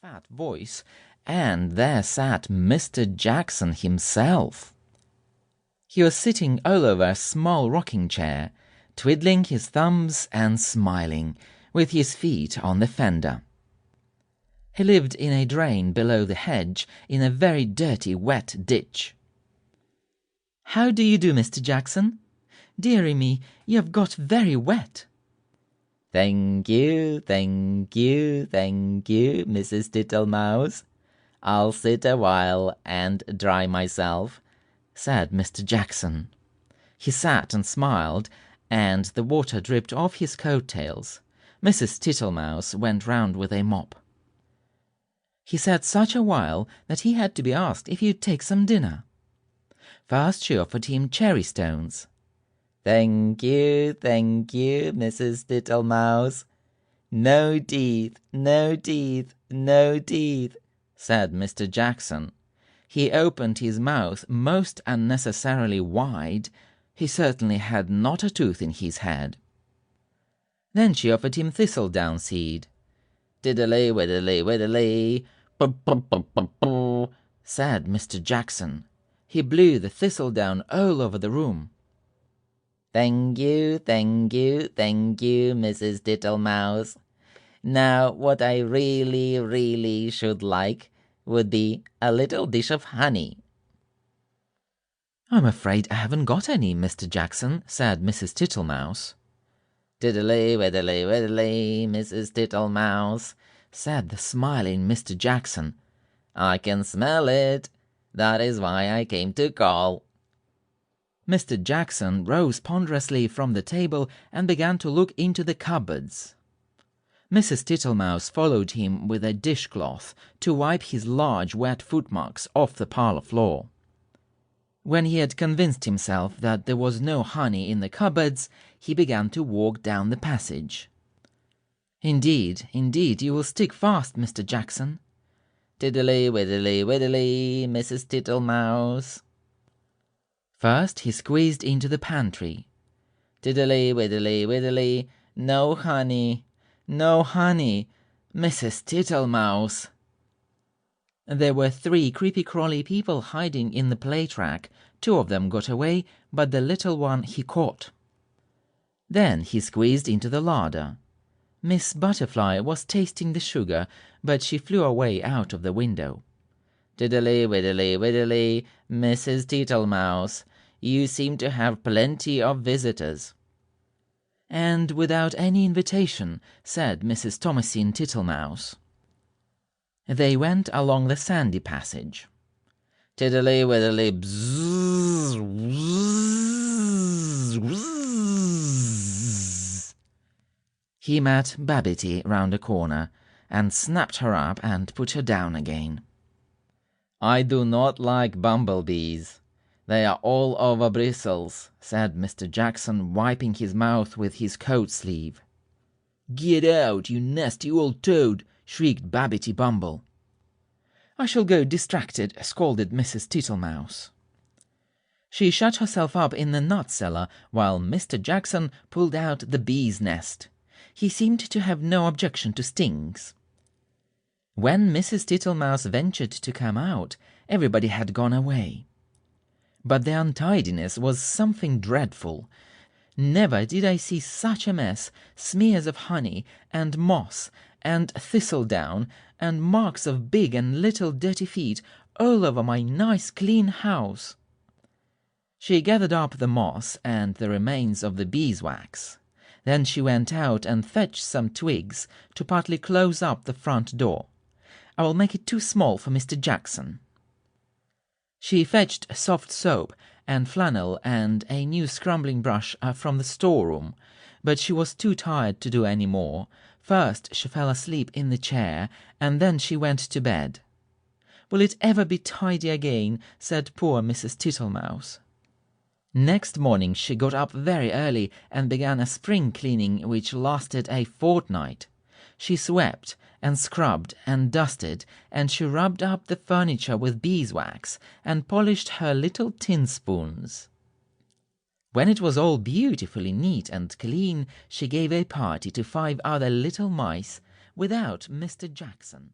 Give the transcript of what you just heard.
fat voice, and there sat Mr. Jackson himself. He was sitting all over a small rocking chair, twiddling his thumbs and smiling, with his feet on the fender. He lived in a drain below the hedge, in a very dirty, wet ditch. "How do you do, Mr. Jackson? Dearie me, you have got very wet." Thank you, Mrs. Tittlemouse. I'll sit a while and dry myself," said Mr. Jackson. He sat and smiled, and the water dripped off his coat-tails. Mrs. Tittlemouse went round with a mop. He sat such a while that he had to be asked if he'd take some dinner. First she offered him cherry-stones. Thank you, Mrs. Tittlemouse. No teeth, said Mr. Jackson. He opened his mouth most unnecessarily wide. He certainly had not a tooth in his head. Then she offered him thistledown seed. Diddly, widdly, "Poo," said Mr. Jackson. He blew the thistledown all over the room. Thank you, Mrs. Tittlemouse. Now, what I really should like would be a little dish of honey." "I'm afraid I haven't got any, Mr. Jackson," said Mrs. Tittlemouse. Diddly, widdly, Mrs. Tittlemouse, said the smiling Mr. Jackson. "I can smell it. That is why I came to call." Mr. Jackson rose ponderously from the table and began to look into the cupboards. Mrs. Tittlemouse followed him with a dishcloth to wipe his large wet footmarks off the parlour floor. When he had convinced himself that there was no honey in the cupboards, he began to walk down the passage. Indeed, you will stick fast, Mr. Jackson." Diddly, widdly, Mrs. Tittlemouse. First he squeezed into the pantry. Diddly, widdly, no honey, Mrs. Tittlemouse. There were 3 creepy-crawly people hiding in the plate rack. 2 of them got away, but the little one he caught. Then he squeezed into the larder. Miss Butterfly was tasting the sugar, but she flew away out of the window. Diddly, widdly, Mrs. Tittlemouse, you seem to have plenty of visitors." "And without any invitation," said Mrs. Thomasine Tittlemouse. They went along the sandy passage. Tiddly, widdly, bzzz, Bzzz, bzzz. He met Babbitty round a corner, and snapped her up and put her down again. "I do not like bumblebees. They are all over bristles," said Mr. Jackson, wiping his mouth with his coat sleeve. "Get out, you nasty old toad!" shrieked Babbitty Bumble. "I shall go distracted," scolded Mrs. Tittlemouse. She shut herself up in the nut cellar while Mr. Jackson pulled out the bee's nest. He seemed to have no objection to stings. When Mrs. Tittlemouse ventured to come out, everybody had gone away. But the untidiness was something dreadful. Never did I see such a mess, smears of honey, and moss, and thistledown, and marks of big and little dirty feet all over my nice clean house. She gathered up the moss and the remains of the beeswax. Then she went out and fetched some twigs to partly close up the front door. "I will make it too small for Mr. Jackson." She fetched soft soap and flannel and a new scrubbing brush from the storeroom, but she was too tired to do any more. First she fell asleep in the chair, and then she went to bed. "Will it ever be tidy again?" said poor Mrs. Tittlemouse. Next morning she got up very early and began a spring cleaning which lasted a fortnight. She swept and scrubbed and dusted, and she rubbed up the furniture with beeswax and polished her little tin spoons. When it was all beautifully neat and clean, she gave a party to 5 other little mice without Mr. Jackson.